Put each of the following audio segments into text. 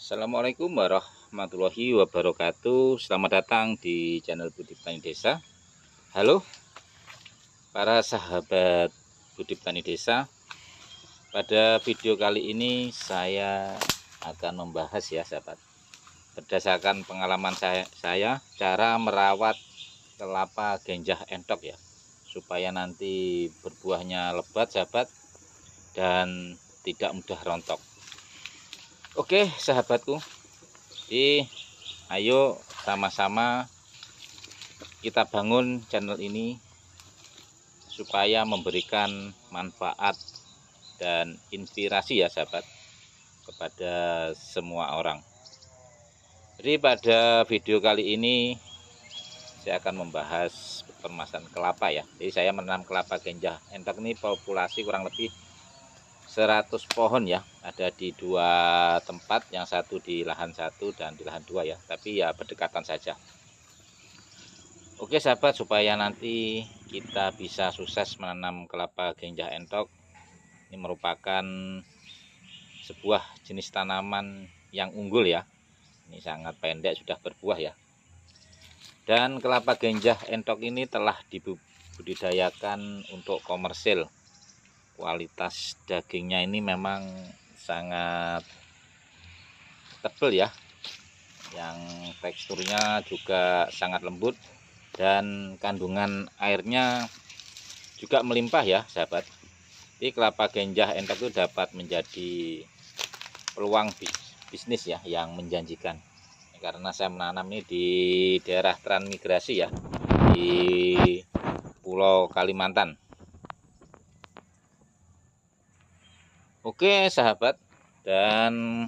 Assalamualaikum warahmatullahi wabarakatuh. Selamat datang di channel Budi Petani Desa. Halo para sahabat Budi Petani Desa. Pada video kali ini saya akan membahas ya sahabat, berdasarkan pengalaman saya cara merawat kelapa genjah entok ya, supaya nanti berbuahnya lebat sahabat dan tidak mudah rontok. Oke sahabatku, ayo sama-sama kita bangun channel ini supaya memberikan manfaat dan inspirasi ya sahabat kepada semua orang. Jadi pada video kali ini saya akan membahas permasalahan kelapa ya. Jadi saya menanam kelapa genjah entok ini populasi kurang lebih 100 pohon ya, ada di dua tempat, yang satu di lahan satu dan di lahan dua ya, tapi ya berdekatan saja. Oke sahabat, supaya nanti kita bisa sukses menanam kelapa genjah entok, ini merupakan sebuah jenis tanaman yang unggul ya. Ini sangat pendek sudah berbuah ya. Dan kelapa genjah entok ini telah dibudidayakan untuk komersil. Kualitas dagingnya ini memang sangat tebal ya, yang teksturnya juga sangat lembut dan kandungan airnya juga melimpah ya sahabat. Jadi kelapa genjah entok itu dapat menjadi peluang bisnis ya yang menjanjikan, karena saya menanam ini di daerah transmigrasi ya, di Pulau Kalimantan. Oke sahabat, dan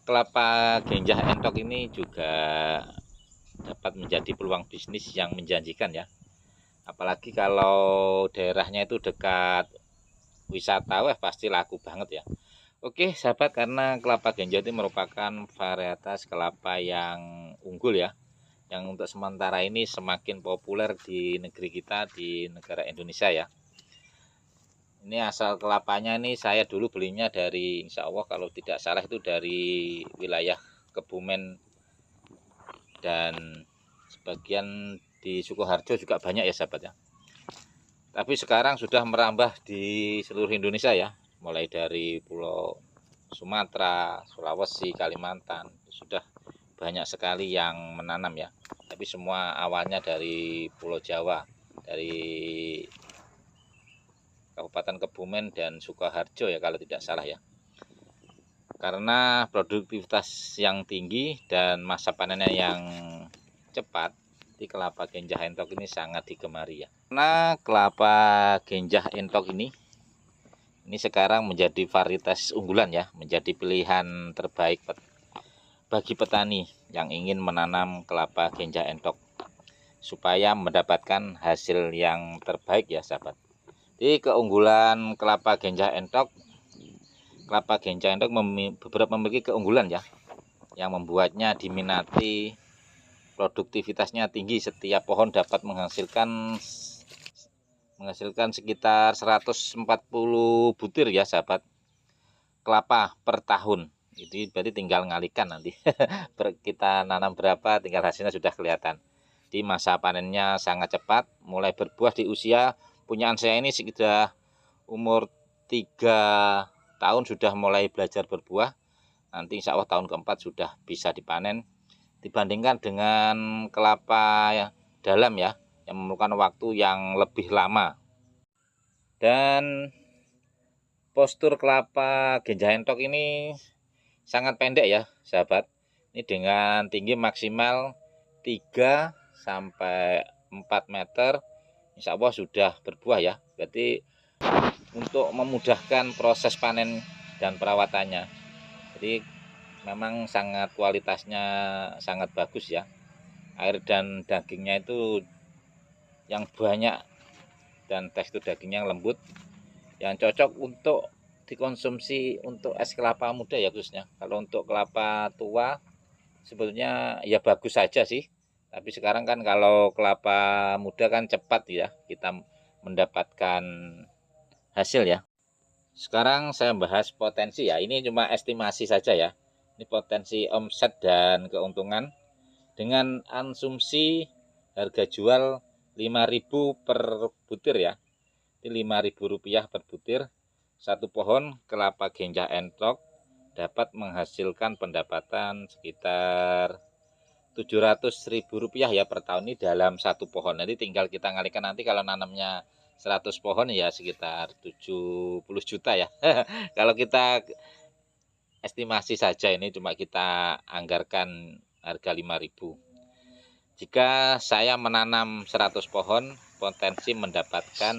kelapa genjah entok ini juga dapat menjadi peluang bisnis yang menjanjikan ya, apalagi kalau daerahnya itu dekat wisata, wah pasti laku banget ya. Oke sahabat, karena kelapa genjah itu merupakan varietas kelapa yang unggul ya, yang untuk sementara ini semakin populer di negeri kita, di negara Indonesia ya. Ini asal kelapanya ini saya dulu belinya dari, insya Allah kalau tidak salah itu dari wilayah Kebumen, dan sebagian di Sukoharjo juga banyak ya sahabat ya. Tapi sekarang sudah merambah di seluruh Indonesia ya, mulai dari Pulau Sumatera, Sulawesi, Kalimantan, sudah banyak sekali yang menanam ya. Tapi semua awalnya dari Pulau Jawa, dari Kabupaten Kebumen dan Sukoharjo ya kalau tidak salah ya. Karena produktivitas yang tinggi dan masa panennya yang cepat, di kelapa genjah entok ini sangat digemari ya. Karena kelapa genjah entok ini sekarang menjadi varietas unggulan ya, menjadi pilihan terbaik bagi petani yang ingin menanam kelapa genjah entok supaya mendapatkan hasil yang terbaik ya sahabat. Jadi keunggulan kelapa genjah entok memiliki keunggulan ya, yang membuatnya diminati, produktivitasnya tinggi. Setiap pohon dapat menghasilkan sekitar 140 butir ya sahabat kelapa per tahun. Jadi berarti tinggal ngalikan nanti kita nanam berapa, tinggal hasilnya sudah kelihatan. Di masa panennya sangat cepat, mulai berbuah di usia punyaan saya ini sekitar umur 3 tahun sudah mulai belajar berbuah. Nanti insya Allah tahun keempat sudah bisa dipanen, dibandingkan dengan kelapa dalam ya, yang memerlukan waktu yang lebih lama. Dan postur kelapa genjah entok ini sangat pendek ya sahabat. Ini dengan tinggi maksimal 3 sampai 4 meter, insya Allah sudah berbuah ya. Berarti untuk memudahkan proses panen dan perawatannya, jadi memang sangat kualitasnya sangat bagus ya. Air dan dagingnya itu yang banyak dan tekstur dagingnya yang lembut, yang cocok untuk dikonsumsi untuk es kelapa muda ya khususnya. Kalau untuk kelapa tua sebetulnya ya bagus saja sih, tapi sekarang kan kalau kelapa muda kan cepat ya kita mendapatkan hasil ya. Sekarang saya bahas potensi ya, ini cuma estimasi saja ya, Ini potensi omset dan keuntungan dengan asumsi harga jual 5.000 per butir ya. Ini Rp5.000 per butir. Satu pohon kelapa Genjah Entok dapat menghasilkan pendapatan sekitar Rp700.000 ya per tahun ini dalam satu pohon. Nanti tinggal kita ngalikan, nanti kalau nanamnya 100 pohon ya sekitar 70 juta ya. Kalau kita estimasi saja, ini cuma kita anggarkan harga 5.000. Jika saya menanam 100 pohon, potensi mendapatkan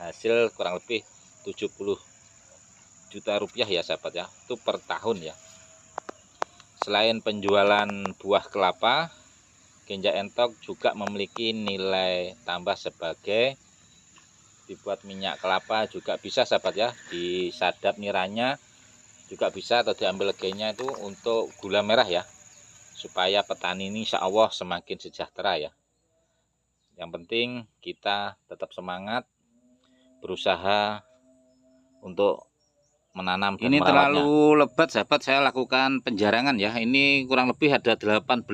hasil kurang lebih 70 juta rupiah ya sahabat ya, itu per tahun ya. Selain penjualan buah kelapa, Genjah Entok juga memiliki nilai tambah sebagai dibuat minyak kelapa juga bisa sahabat ya, disadap niranya juga bisa, atau diambil legenya itu untuk gula merah ya, supaya petani ini insya Allah semakin sejahtera ya. Yang penting kita tetap semangat berusaha untuk menanam dan ini merawatnya. Terlalu lebat sahabat, saya lakukan penjarangan ya. Ini kurang lebih ada 18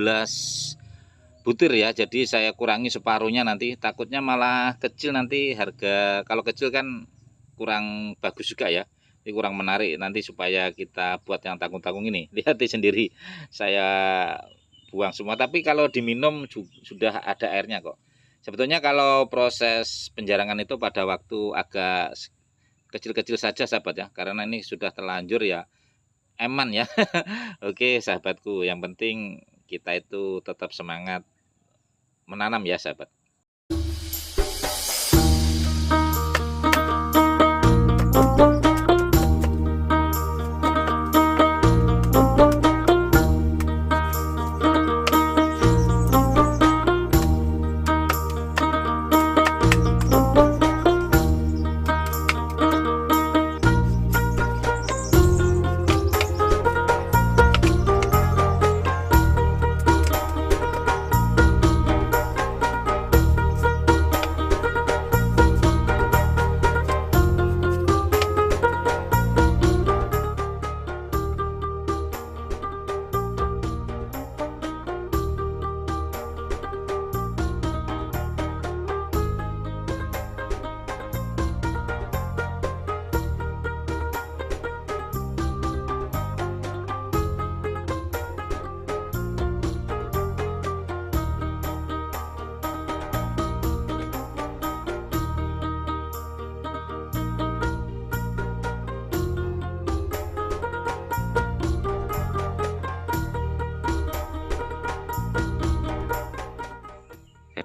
butir ya, jadi saya kurangi separuhnya, nanti takutnya malah kecil, nanti harga kalau kecil kan kurang bagus juga ya, ini kurang menarik nanti. Supaya kita buat yang tanggung-tanggung ini, lihat sendiri saya buang semua, tapi kalau diminum sudah ada airnya kok. Sebetulnya kalau proses penjarangan itu pada waktu agak kecil-kecil saja sahabat ya, karena ini sudah terlanjur ya, aman ya. Oke sahabatku, yang penting kita itu tetap semangat menanam ya sahabat.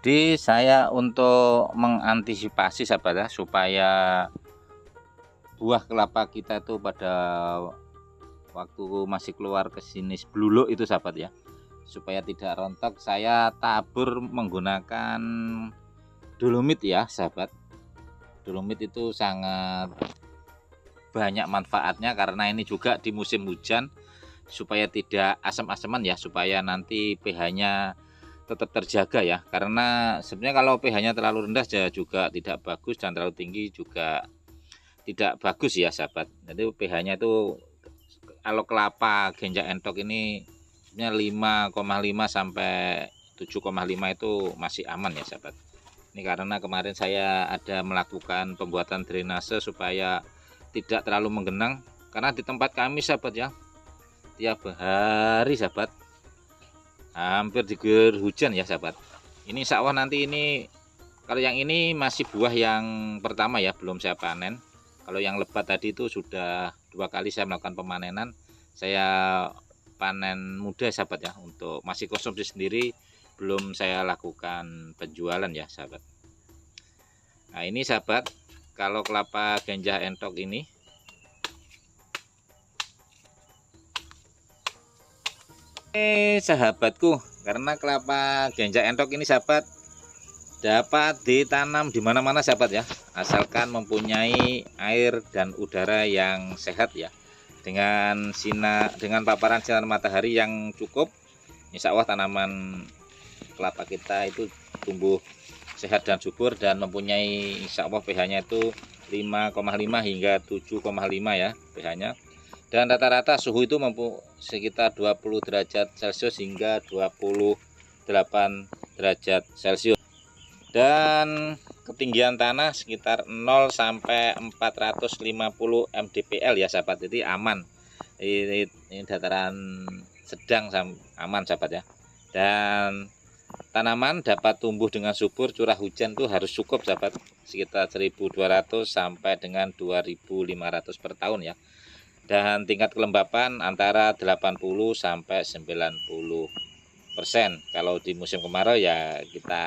Jadi saya untuk mengantisipasi sahabat ya, supaya buah kelapa kita itu pada waktu masih keluar ke sini bluluk itu sahabat ya, supaya tidak rontok, saya tabur menggunakan dolomit ya sahabat. Dolomit itu sangat banyak manfaatnya, karena ini juga di musim hujan, supaya tidak asam-asaman ya, supaya nanti pH-nya tetap terjaga ya. Karena sebenarnya kalau pH-nya terlalu rendah juga tidak bagus, dan terlalu tinggi juga tidak bagus ya sahabat. Jadi pH-nya itu kalau kelapa Genjah Entok ini sebenarnya 5,5 sampai 7,5 itu masih aman ya sahabat. Ini karena kemarin saya ada melakukan pembuatan drainase supaya tidak terlalu menggenang, karena di tempat kami sahabat ya, tiap hari sahabat hampir diguyur hujan ya sahabat. Ini insya Allah nanti ini, kalau yang ini masih buah yang pertama ya, belum saya panen. Kalau yang lebat tadi itu sudah 2 kali saya melakukan pemanenan. Saya panen muda sahabat ya, untuk masih konsumsi sendiri, belum saya lakukan penjualan ya sahabat. Nah ini sahabat, kalau kelapa Genjah Entok ini sahabatku, karena kelapa Genjah Entok ini sahabat dapat ditanam di mana-mana sahabat ya, asalkan mempunyai air dan udara yang sehat ya, dengan paparan sinar matahari yang cukup, insya Allah tanaman kelapa kita itu tumbuh sehat dan subur, dan mempunyai insya Allah pH-nya itu 5,5 hingga 7,5 ya pH-nya. Dan rata-rata suhu itu mampu sekitar 20 derajat Celcius hingga 28 derajat Celcius. Dan ketinggian tanah sekitar 0 sampai 450 mdpl ya sahabat. Jadi aman. Ini dataran sedang aman sahabat ya. Dan tanaman dapat tumbuh dengan subur, curah hujan tuh harus cukup sahabat, sekitar 1.200 sampai dengan 2.500 per tahun ya. Dan tingkat kelembapan antara 80 sampai 90%. Kalau di musim kemarau ya kita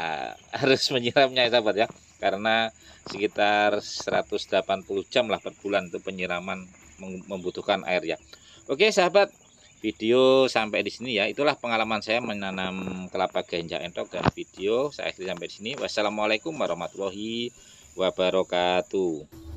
harus menyiramnya ya sahabat ya, karena sekitar 180 jam lah per bulan itu penyiraman membutuhkan air ya. Oke sahabat, video sampai di sini ya. Itulah pengalaman saya menanam kelapa ganja entok, dan video saya akhiri sampai di sini. Wassalamualaikum warahmatullahi wabarakatuh.